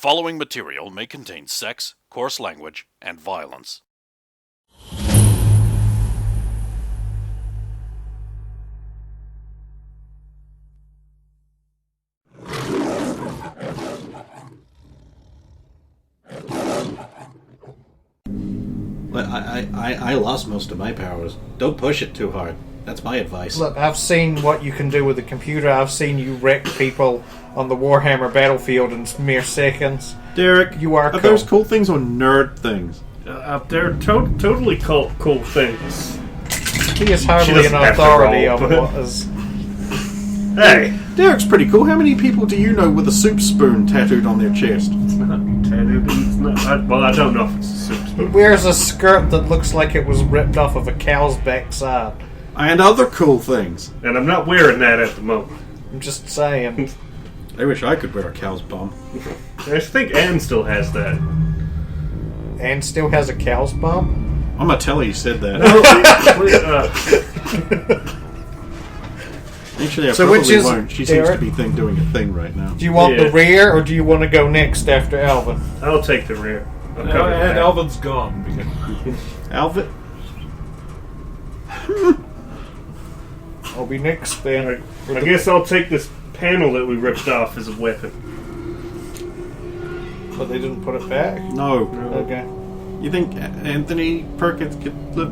following material may contain sex, coarse language, and violence. I lost most of my powers. Don't push it too hard. That's my advice. Look, I've seen what you can do with the computer. I've seen you wreck people on the Warhammer battlefield in mere seconds. Derek, you are cool. Those cool things or nerd things? They're totally cool things. He is hardly an authority on what is... Hey! Derek's pretty cool. How many people do you know with a soup spoon tattooed on their chest? It's not tattooed. It's not. Well, I don't know if it's a soup spoon. He wears a skirt that looks like it was ripped off of a cow's backside. And other cool things. And I'm not wearing that at the moment. I'm just saying. I wish I could wear a cow's bum. I think Anne still has that. Anne still has a cow's bum? I'm gonna tell her you said that. Actually, I probably won't. She seems to be doing a thing right now. Do you want the rear, or do you want to go next after Alvin? I'll take the rear. And Alvin's gone. Alvin? I'll be next then. I guess I'll take this panel that we ripped off as a weapon. But they didn't put it back? No. Okay. You think Anthony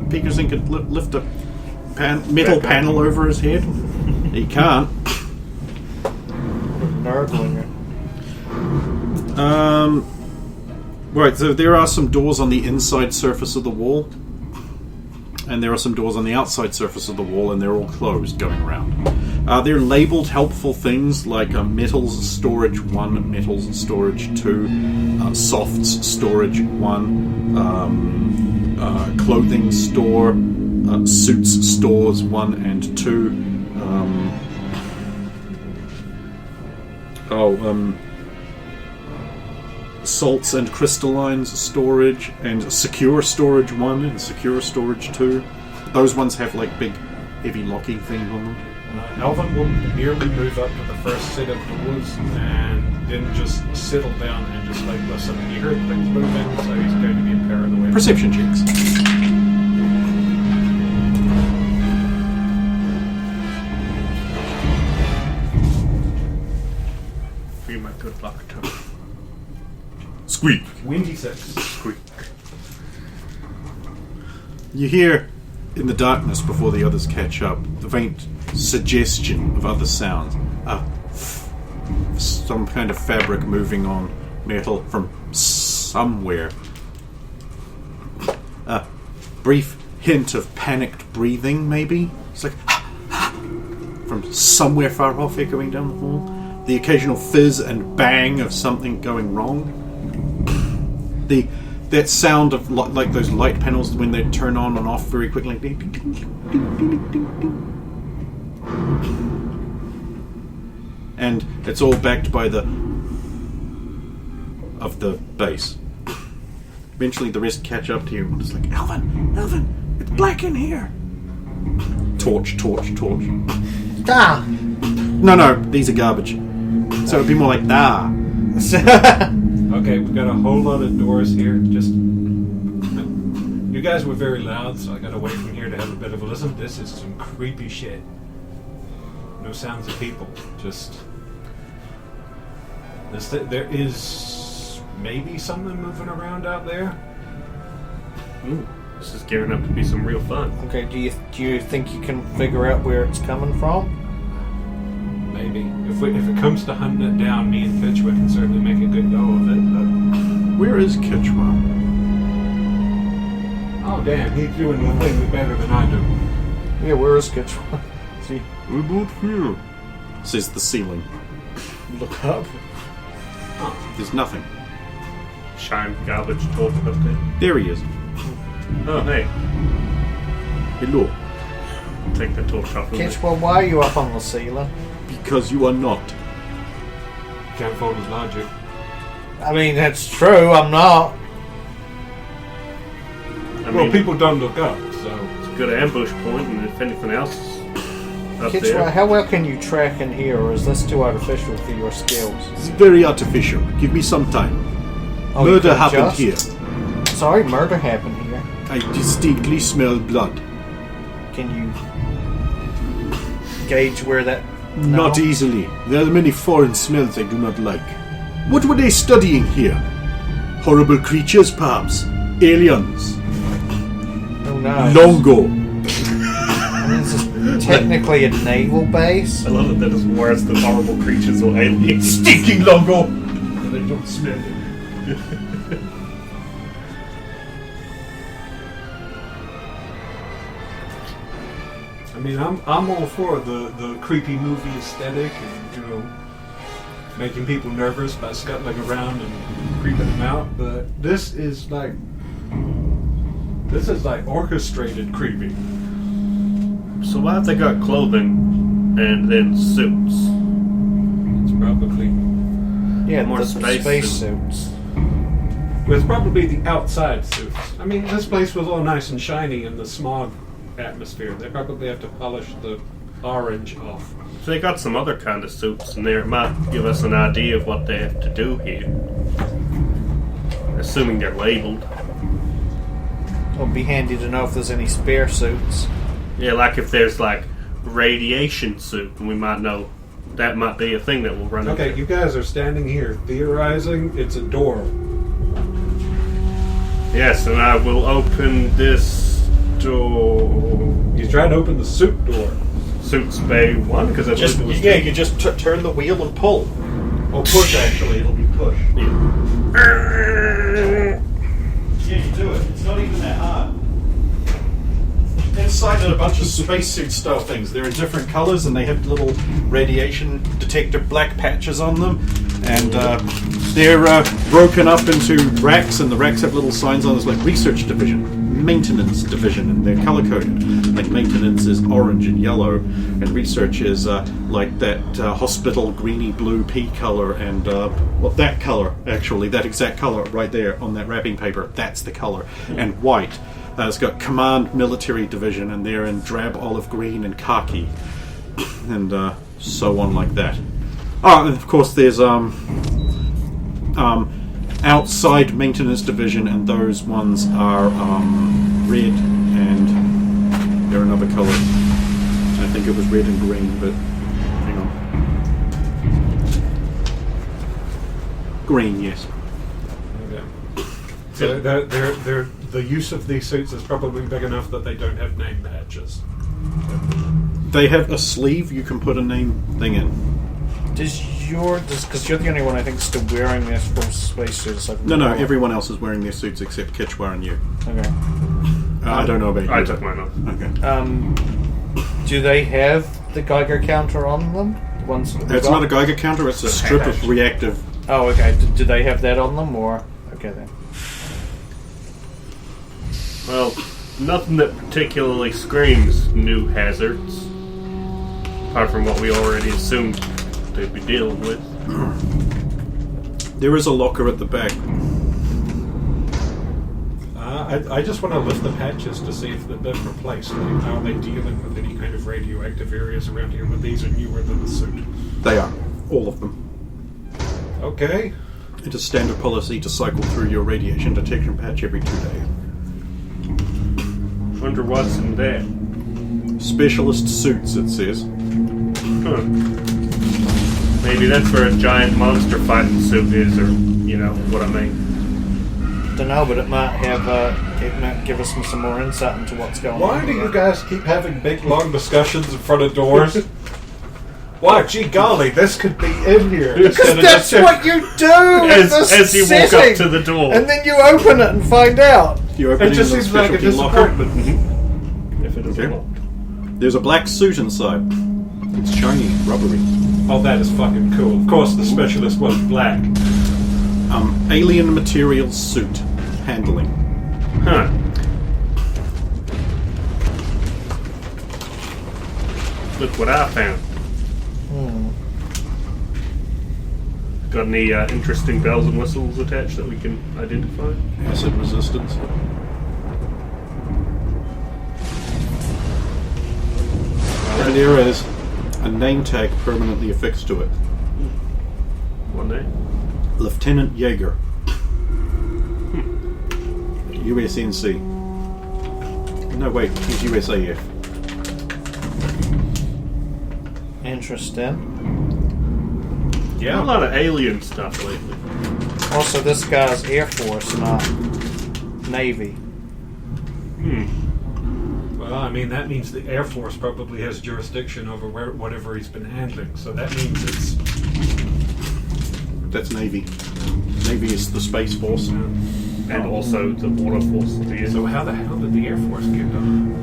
Peterson could lift a metal panel over his head? He can't. Nerdlinger. Right, so there are some doors on the inside surface of the wall. And there are some doors on the outside surface of the wall, and they're all closed going around. They're labelled helpful things like metals storage 1, metals storage 2, softs storage 1, clothing store, suits stores 1 and 2, salts and crystallines storage, and secure storage 1 and secure storage 2. Those ones have like big heavy locking things on them. Alvin will merely move up to the first set of doors and then just settle down and just like listen. He heard things moving, so he's going to be a pair of the way. Perception checks. Be my good luck too. Squeak. 26. Squeak. You hear, in the darkness before the others catch up, the faint suggestion of other sounds. Some kind of fabric moving on metal from somewhere. A brief hint of panicked breathing, maybe? It's like from somewhere far off echoing down the hall. The occasional fizz and bang of something going wrong. That sound of like those light panels when they turn on and off very quickly. And it's all backed by the bass. Eventually the rest catch up to you and it's like, Alvin, it's black in here. Torch. Ah! No, these are garbage. So it'd be more like, Okay, we've got a whole lot of doors here. Just you guys were very loud, so I got away from here to have a bit of a listen. This is some creepy shit. No sounds of people. Just there is maybe something moving around out there. Ooh, this is gearing up to be some real fun. Okay, do you think you can figure out where it's coming from? Maybe. If it comes to hunting it down, me and Kitchwa can certainly make a good go of it, but... Where is Kitchwa? Oh, damn, he's doing the thing better than I do. Yeah, where is Kitchwa? See? We're both here, says the ceiling. Look up. Oh. There's nothing. Shine garbage torch up there. There he is. Oh, hey. Hello. Take the torch off of me. Kitchwa, why are you up on the ceiling? Because you are not. Can't follow his logic. I mean, that's true, I'm not. Well, people don't look up, so... It's a good ambush point, and if anything else... up Kitchwai, there. how well can you track in here, or is this too artificial for your skills? It's very artificial. Give me some time. Oh, you Murder can happened adjust? here. Sorry, murder happened here. I distinctly smell blood. Can you gauge where that... Not No? easily. There are many foreign smells I do not like. What were they studying here? Horrible creatures, perhaps? Aliens? Oh no. Longo? I mean, this is technically a naval base. I love it that it's worse than horrible creatures or aliens. Stinking Longo! They don't smell it. I mean, I'm all for the creepy movie aesthetic and, you know, making people nervous by scuttling around and creeping them out, but this is like orchestrated creepy. So why have they got clothing and then suits? It's probably Yeah, More the space space suit. suits. well, it's probably the outside suits. I mean, this place was all nice and shiny in the smog atmosphere. They probably have to polish the orange off. So they got some other kind of suits in there. It might give us an idea of what they have to do here. Assuming they're labeled. It'll be handy to know if there's any spare suits. Yeah, like if there's like radiation suit, we might know that might be a thing that we'll run Okay, into. you guys are standing here theorizing it's a door. Yes, and I will open this door. He's trying to open the suit door. Suits Bay 1 because I Just, believe it was yeah, you just turn the wheel and pull. Or push, actually. It'll be push. Yeah, you do it. It's not even that hard. Inside are a bunch of spacesuit style things. They're in different colors and they have little radiation detector black patches on them. And they're broken up into racks, and the racks have little signs on. It's like research division, maintenance division, and they're color coded. Like maintenance is orange and yellow, and research is like that hospital greeny blue pea color, and well, that color actually, that exact color right there on that wrapping paper. That's the color, and white. It's got command military division, and they're in drab olive green and khaki, and so on like that. Oh, and of course there's outside maintenance division, and those ones are red, and they're another color. I think it was red and green, but hang on. Green, yes. Okay. So they're, the use of these suits is probably big enough that they don't have name badges. They have a sleeve you can put a name thing in. Because you're the only one I think still wearing this full spacesuit. No, everyone else is wearing their suits except Kitchwar and you. Okay. I don't know about you. I took mine off. Okay. Do they have the Geiger counter on them? The ones that we It's got? not a Geiger counter, it's a strip of reactive. Oh, okay. Do they have that on them, or okay then? Well, nothing that particularly screams new hazards. Apart from what we already assumed they'd be dealing with. There is a locker at the back. I just want to lift the patches to see if they've been replaced. Like, are they dealing with any kind of radioactive areas around here? But these are newer than the suit. They are. All of them. Okay. It is standard policy to cycle through your radiation detection patch every 2 days. Wonder what's in there. Specialist suits, it says. Huh. Maybe that's where a giant monster fighting suit is, or, you know, what I mean. Don't know, but it might have. It might give us some more insight into what's going on. Why do you guys keep having big, long discussions in front of doors? Why, gee golly, this could be in here. Because that's what you do As you walk up to the door. and then you open it and find out. You open It just a seems like a specialty locker. disappointment. If it is Okay. locked. There's a black suit inside. It's shiny, rubbery. Oh, that is fucking cool. Of course, the specialist was black. Alien materials suit. Handling. Huh. Look what I found. Got any interesting bells and whistles attached that we can identify? Acid resistance. And there is a name tag permanently affixed to it. What name? Lieutenant Jaeger. USNC. No, wait, he's USAF. Interesting. Yeah, a lot of alien stuff lately. Also, this guy's Air Force, not Navy. Well, I mean, that means the Air Force probably has jurisdiction over whatever he's been handling. So that means it's... That's Navy. Navy is the Space Force. And also the Water Force at the end. So how the hell did the Air Force get on?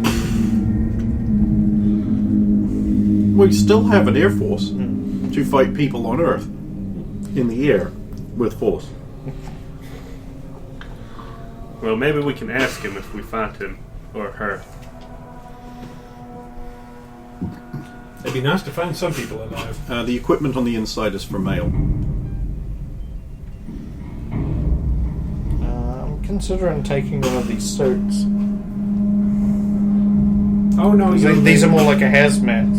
We still have an Air Force to fight people on Earth in the air with force. Well, maybe we can ask him if we find him or her. It'd be nice to find some people alive. The equipment on the inside is for mail. I'm considering taking one of these suits. Oh no, These are more like a hazmat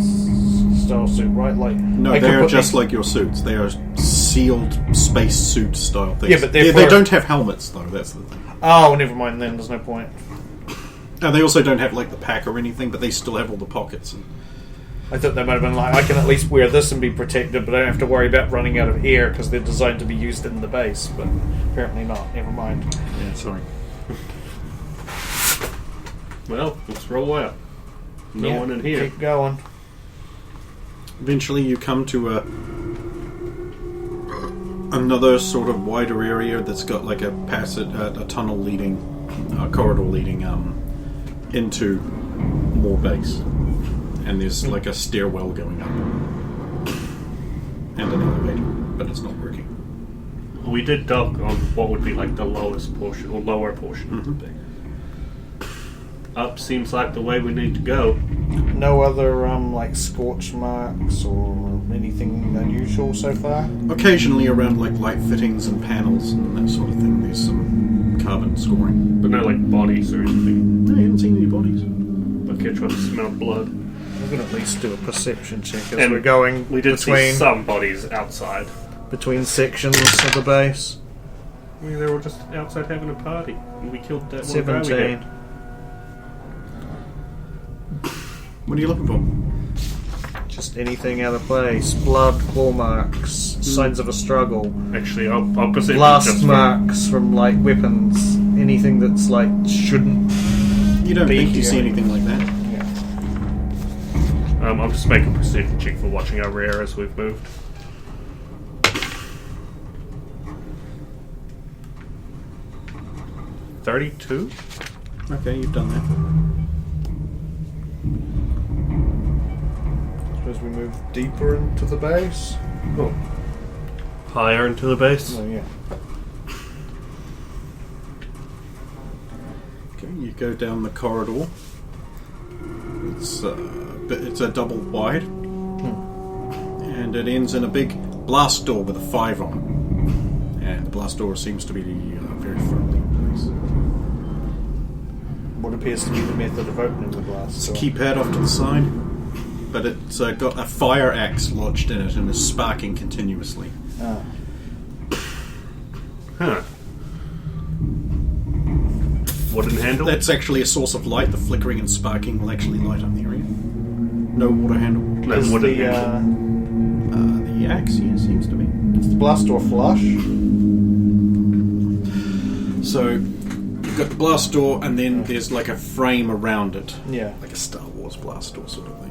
style suit, right? Like No, I they could are put just these- like your suits. They are sealed space suit style things. Yeah, but they they're don't have helmets though. That's the thing. Oh, never mind. Then there's no point. And they also don't have like the pack or anything, but they still have all the pockets. And I thought they might have been like, I can at least wear this and be protected, but I don't have to worry about running out of air because they're designed to be used in the base. But apparently not. Never mind. yeah, sorry. Well, let's roll out. No one in here. Keep going. Eventually, you come to another sort of wider area that's got like a passage, a tunnel leading, corridor leading into more base, and there's like a stairwell going up and an elevator, but it's not working. We did dock on what would be like the lowest portion or lower portion of the thing. Up seems like the way we need to go. No other like scorch marks or anything unusual so far. Occasionally, around like light fittings and panels and that sort of thing, there's some carbon scoring. But no like bodies or anything. No, you haven't seen any bodies. Okay, trying to smell blood. We're gonna at least do a perception check as And we're going We did see between some bodies outside. sections of the base. I mean, they were just outside having a party, and we killed that one guy we 17. had. What are you looking for? Just anything out of place. Blood, claw marks, signs of a struggle, Actually, I'll present blast just marks from like weapons. Anything that's like shouldn't. You don't Be think you here. see anything like that? Yeah. I'll just make a precision check for watching our rear as we've moved. $32? Okay, you've done that. Suppose we move deeper into the base. Oh. Higher into the base? Oh yeah. Okay, you go down the corridor. It's a double wide, and it ends in a big blast door with a 5 on it. And the blast door seems to be very firmly in place. What appears to be the method of opening the blast It's a door. keypad off to the side, but it's got a fire axe lodged in it and is sparking continuously. Ah. Huh. Wooden handle? That's actually a source of light. The flickering and sparking will actually light up the area. No water handle. No, Is wooden the handle. The axe, yeah, seems to be. is the blast door flush? So, you've got the blast door, and then there's like a frame around it. Yeah. Like a Star Wars blast door sort of thing.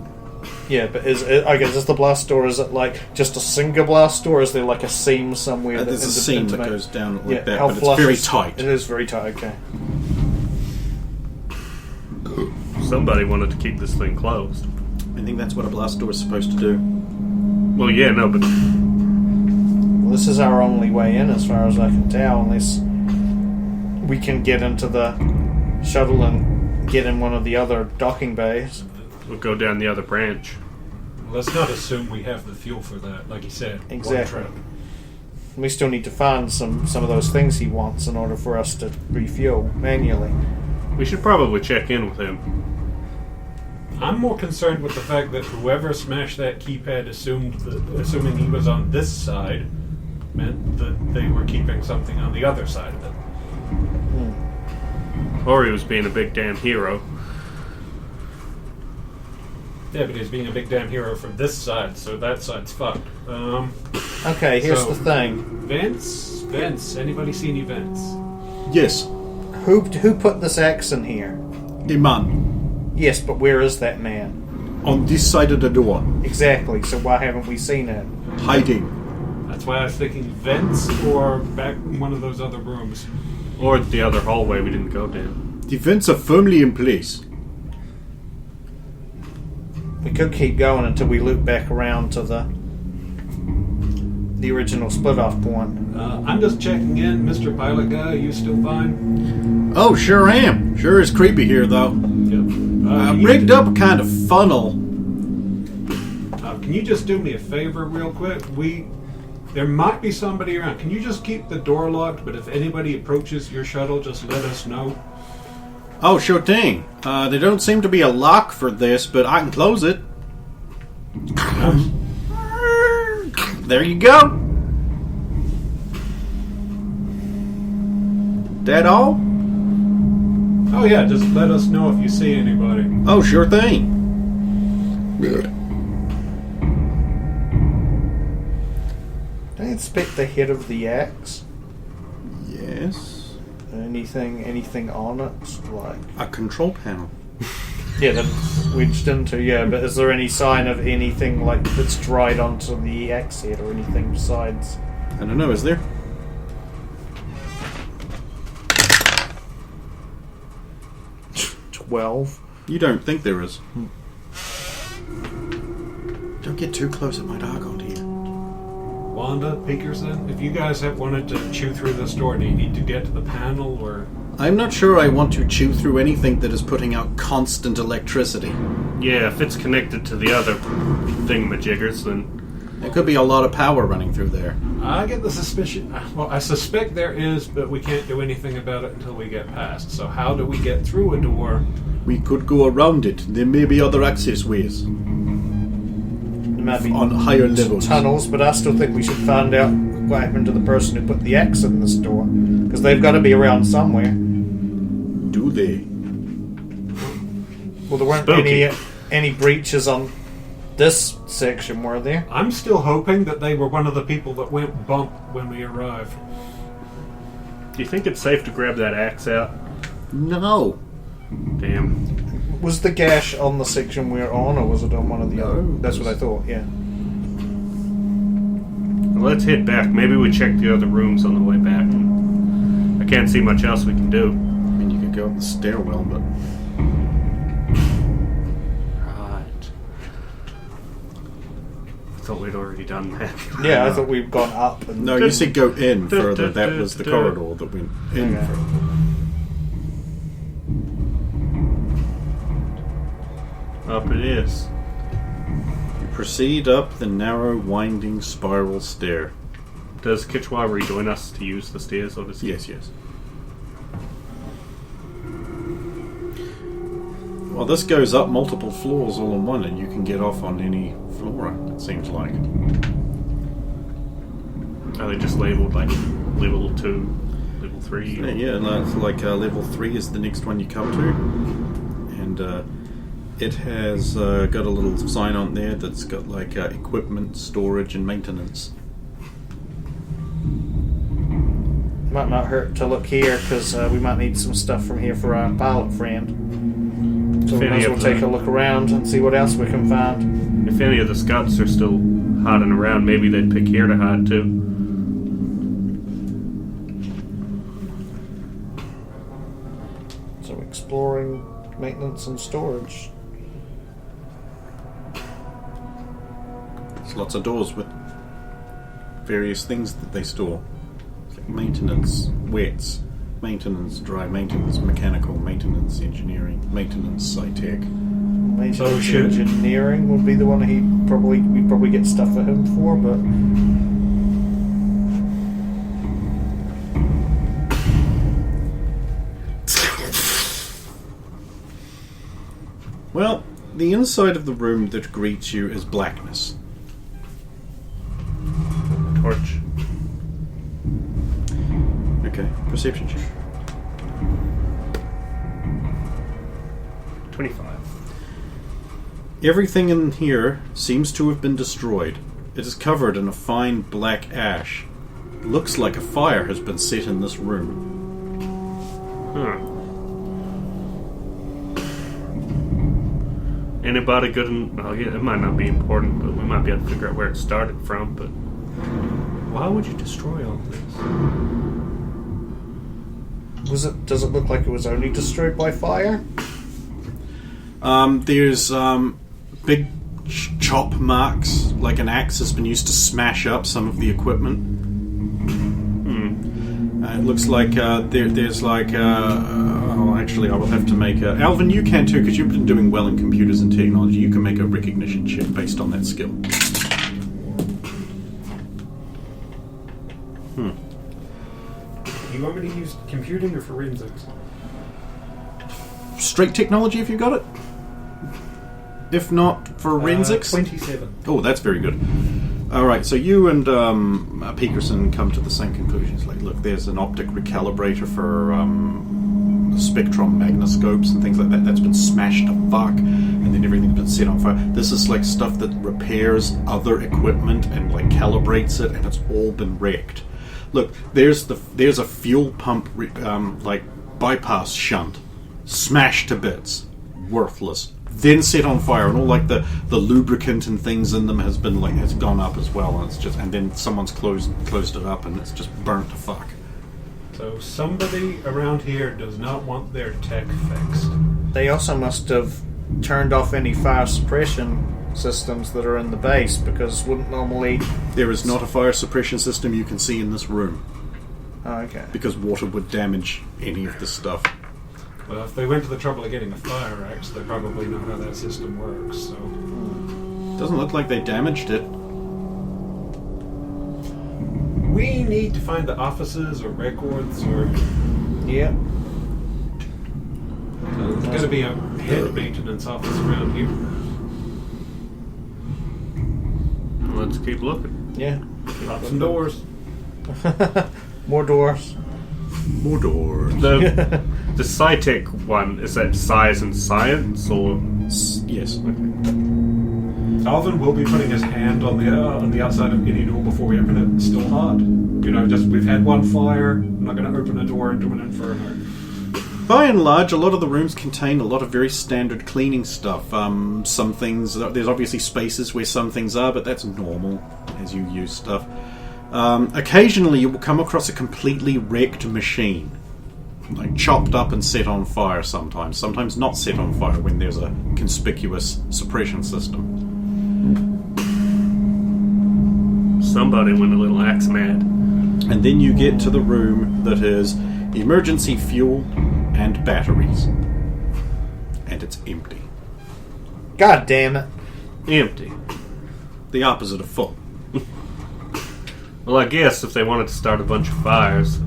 Yeah, but is the blast door? Is it like just a single blast door? Or is there like a seam somewhere? There's a seam that goes down like Yeah, that, how but it's flush very is- tight. It is very tight. Okay. Somebody wanted to keep this thing closed. I think that's what a blast door is supposed to do. Well, yeah, no, but Well, this is our only way in, as far as I can tell, unless we can get into the shuttle and get in one of the other docking bays. we'll go down the other branch. Let's not assume we have the fuel for that, like you said. one Exactly. trip. We still need to find some of those things he wants in order for us to refuel manually. We should probably check in with him. I'm more concerned with the fact that whoever smashed that keypad assuming he was on this side, meant that they were keeping something on the other side of it. Or he was being a big damn hero. Yeah, but he's being a big damn hero from this side, so that side's fucked. Okay, here's So- the thing. Vents. Anybody see any vents? Yes. Who put this X in here? The man. Yes, but where is that man? On this side of the door. Exactly, so why haven't we seen it? Hiding. That's why I was thinking vents or back in one of those other rooms. Or the other hallway we didn't go down. The vents are firmly in place. We could keep going until we loop back around to the original split-off point. I'm just checking in, Mr. Pilot Guy. You still fine? Oh, sure am. Sure is creepy here, though. Yep. Rigged up a kind of funnel. Can you just do me a favor real quick? There might be somebody around. Can you just keep the door locked, but if anybody approaches your shuttle, just let us know? Oh, sure thing. There don't seem to be a lock for this, but I can close it. There you go. That all? Oh yeah, just let us know if you see anybody. Oh, sure thing. I inspect the head of the axe. Yes. Anything on it? Like, A control panel. yeah, that's wedged into, yeah, but is there any sign of anything like that's dried onto the axe head or anything besides? I don't know, is there? Well, You don't think there is. Don't get too close, it might arc onto you. Wanda, Peterson, if you guys have wanted to chew through this door, do you need to get to the panel or... I'm not sure I want to chew through anything that is putting out constant electricity. Yeah, if it's connected to the other thingamajiggers, then... There could be a lot of power running through there. I get the suspicion... Well, I suspect there is, but we can't do anything about it until we get past. So how do we get through a door? We could go around it. There may be other access ways. there might be On higher levels. tunnels, but I still think we should find out what happened to the person who put the axe in this door, because they've got to be around somewhere. Do they? Well, there weren't Spooky. any breaches on this section, were there? I'm still hoping that they were one of the people that went bump when we arrived. Do you think it's safe to grab that axe out? No. Damn. Was the gash on the section we're on, or was it on one of the No, other? it That's was- what I thought, yeah. Well, let's head back. Maybe we check the other rooms on the way back. I can't see much else we can do. I mean, you could go up the stairwell, but... Right. I thought we'd already done that. Yeah, I thought we'd gone up. And No, you said go in further. That was the corridor that went in Okay. further. Up it is. You proceed up the narrow, winding spiral stair. Does Kichwa rejoin us to use the stairs, or does he? Yes. Well, this goes up multiple floors all in one, and you can get off on any floor, it seems like. Are they just labeled like level 2, level 3? Yeah, it's like level 3 is the next one you come to. And it has got a little sign on there that's got like equipment, storage, and maintenance. might not hurt to look here, because we might need some stuff from here for our pilot friend. So we If might any as well of take the- a look around and see what else we can find. If any of the scouts are still hiding around, maybe they'd pick here to hide too. So exploring, maintenance, and storage. There's lots of doors with various things that they store. It's like maintenance, wets, maintenance, dry maintenance, mechanical, maintenance, engineering, maintenance, sci-tech. Maintenance Oh, shit. engineering would be the one we'd probably get stuff for him for, but Well, The inside of the room that greets you is blackness. Torch. Okay, perception check. 25. Everything in here seems to have been destroyed. It is covered in a fine black ash. Looks like a fire has been set in this room. Anybody good in... Well, yeah, it might not be important, but we might be able to figure out where it started from, but... Why would you destroy all this? Does it look like it was only destroyed by fire? There's big chop marks, like an axe has been used to smash up some of the equipment. It looks like there's like... actually, I will have to make a... Alvin, you can too, because you've been doing well in computers and technology. You can make a recognition check based on that skill. You want me to use computing or forensics? Straight technology, if you got it. If not, forensics. 27. Oh, that's very good. Alright, so you and Peterson come to the same conclusions. Like, look, there's an optic recalibrator for spectrum magnoscopes and things like that. That's been smashed to fuck, and then everything's been set on fire. This is like stuff that repairs other equipment and like calibrates it, and it's all been wrecked. Look, there's a fuel pump like bypass shunt, smashed to bits, worthless. Then set on fire, and all like the lubricant and things in them has gone up as well, and it's just, and then someone's closed it up, and it's just burnt to fuck. So somebody around here does not want their tech fixed. They also must have turned off any fire suppression systems that are in the base, because wouldn't normally... There is not a fire suppression system you can see in this room. Oh, okay. Because water would damage any of this stuff. Well, if they went to the trouble of getting a fire axe, they probably know how that system works, so... Doesn't look like they damaged it. We need to find the offices or records or... Yeah. So there's got to be a head maintenance office around here. Let's keep looking. Yeah. Lots of doors. More doors. More doors. The SciTech one, is that size and science, or...? Yes. Alvin will be putting his hand on the outside of any door before we open it. It's still hot. You know, just we've had one fire. I'm not going to open a door into an inferno. By and large, a lot of the rooms contain a lot of very standard cleaning stuff. Some things, there's obviously spaces where some things are, but that's normal as you use stuff. Occasionally you will come across a completely wrecked machine. Like chopped up and set on fire sometimes. Sometimes not set on fire when there's a conspicuous suppression system. Somebody went a little axe mad. And then you get to the room that is emergency fuel and batteries. And it's empty. God damn it. Empty. The opposite of full. Well, I guess if they wanted to start a bunch of fires,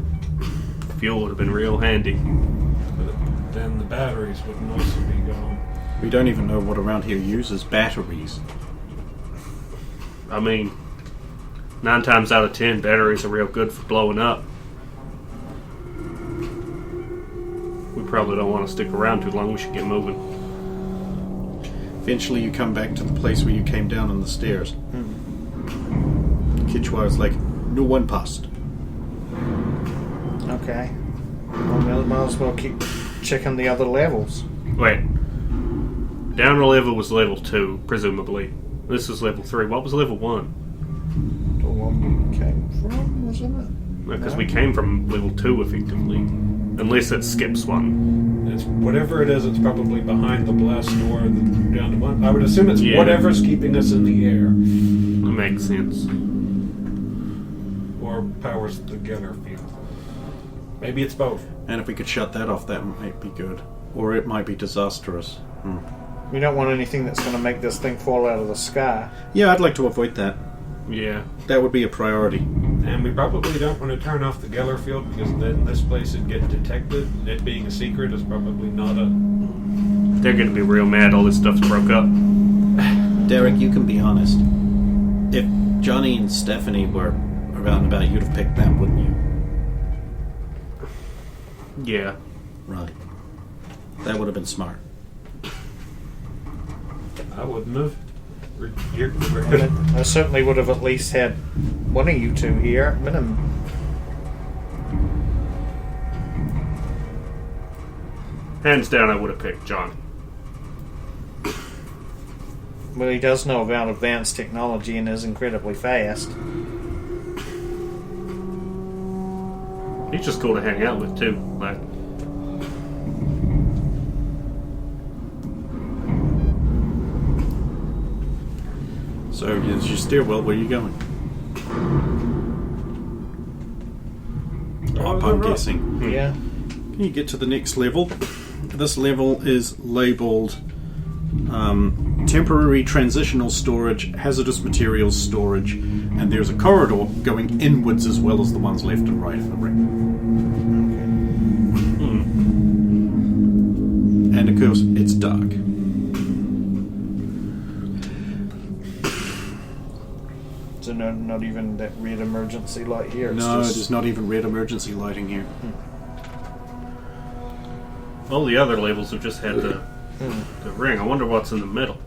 fuel would have been real handy. But then the batteries would also be gone. We don't even know what around here uses batteries. I mean, 9 times out of 10, batteries are real good for blowing up. We probably don't want to stick around too long. We should get moving. Eventually you come back to the place where you came down on the stairs. Kitchwire's like, no one passed. Okay. Well, we might as well keep checking the other levels. Wait. Down a level was level 2, presumably. This is level 3. What was level 1? The one we came from, wasn't it? Because No. we came from level 2, effectively. Unless it skips one. It's whatever it is. It's probably behind the blast door down to one. I would assume it's Yeah. whatever's keeping us in the air, That makes sense. or powers the Geller field. Maybe it's both. And if we could shut that off, that might be good. Or it might be disastrous. We don't want anything that's going to make this thing fall out of the sky. Yeah, I'd like to avoid that. Yeah. That would be a priority. And we probably don't want to turn off the Geller field because then this place would get detected. It being a secret is probably not a They're gonna be real mad all this stuff's broke up. Derek, you can be honest. If Johnny and Stephanie were around about, you'd have picked them, wouldn't you? Yeah. Right. That would have been smart. I wouldn't have. I certainly would have at least had one of you two here, minimum. Hands down, I would have picked Johnny. Well, he does know about advanced technology and is incredibly fast. He's just cool to hang out with, too. Like, So, as you stairwell, where are you going? Up, I'm guessing. Yeah. Can you get to the next level? This level is labelled temporary transitional storage, hazardous materials storage, and there's a corridor going inwards as well as the ones left and right in the ring. And of course, it's dark. So not even that red emergency light here. It's No, just... there's not even red emergency lighting here. all the other labels have just had the ring. I wonder what's in the middle.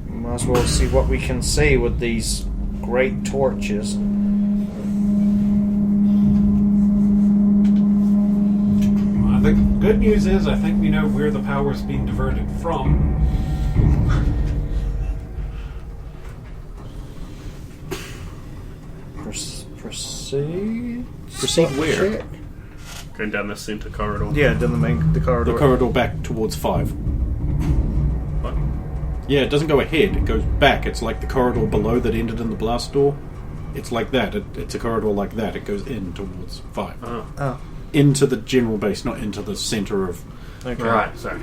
Might as well see what we can see with these great torches. I think the good news is I think we know where the power's being diverted from. Proceed. Proceed where? Check. Going down this into corridor. Yeah, down the corridor. The corridor back towards 5. What? Yeah, it doesn't go ahead, it goes back. It's like the corridor below that ended in the blast door. It's like that. It's a corridor like that. It goes in towards 5. Oh, Into the general base, not into the centre of... okay. Right, sorry.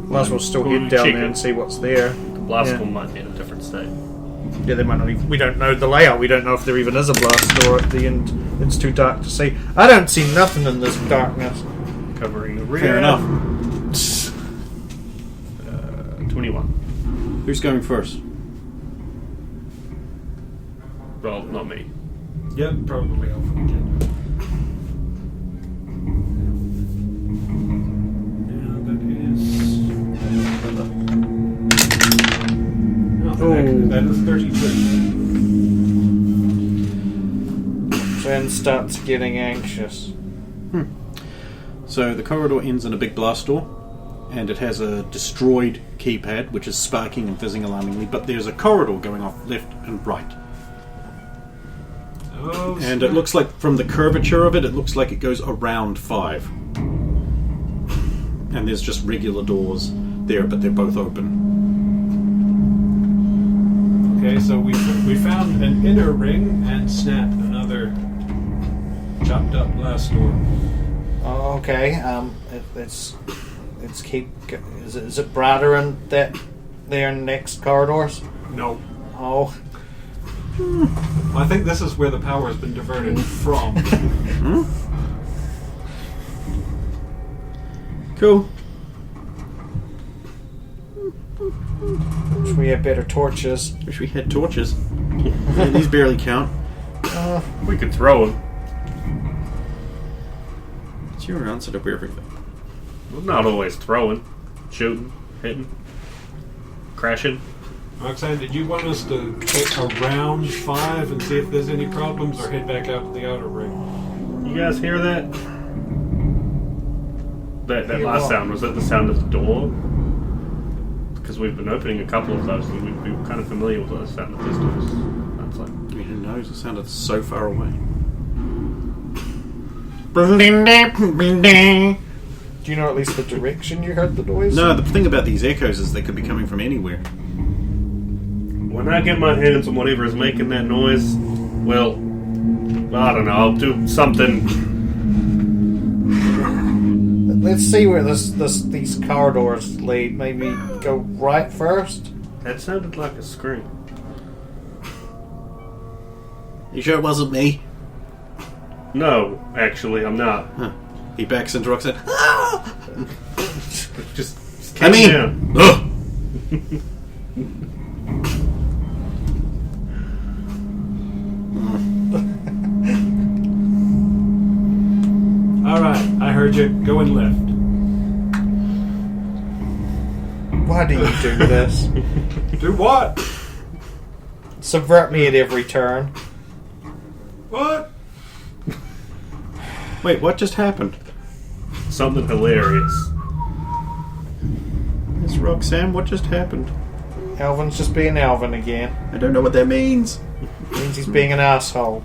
Might as well still head down there and see what's there. The blast Yeah. one might be in a different state. Yeah, they might not even... We don't know the layout. We don't know if there even is a blast door at the end. It's too dark to see. I don't see nothing in this darkness. Covering the rear. Fair enough. 21. Who's going first? Well, not me. Yep, probably off the agenda. Yeah, that is... Oh, that is 32. Then starts getting anxious. So the corridor ends in a big blast door, and it has a destroyed keypad, which is sparking and fizzing alarmingly, but there's a corridor going off left and right. Oh, And it looks like, from the curvature of it, it looks like it goes around 5. And there's just regular doors there, but they're both open. Okay, so we found an inner ring and snapped another chopped up blast door. Oh, okay. It's keep. Is it brighter in that there next corridors? No. Oh, I think this is where the power has been diverted from. Cool. wish we had better torches. Wish we had torches. Yeah, these barely count. We could throw them. It's your answer to everything. We're not always throwing, shooting, hitting, crashing. Roxanne, did you want us to take around 5 and see if there's any problems, or head back out to the outer ring? You guys hear that? That Hear last what? sound, was that the sound of the door? Because we've been opening a couple of those and we'd be kind of familiar with the sound of this doors. That's like... I mean, who knows? It sounded so far away. Do you know at least the direction you heard the noise? No, the thing about these echoes is they could be coming from anywhere. When I get my hands on whatever is making that noise, well, I don't know, I'll do something. Let's see where these corridors lead. Maybe go right first. That sounded like a scream. You sure it wasn't me? No, actually, I'm not. Huh. He backs into Roxanne. Just I mean, down. ugh. All right, I heard you. Go and lift. Why do you do this? Do what? Subvert me at every turn. What? Wait, what just happened? Something hilarious. Miss Roxanne, what just happened? Alvin's just being Alvin again. I don't know what that means. Means he's being an asshole.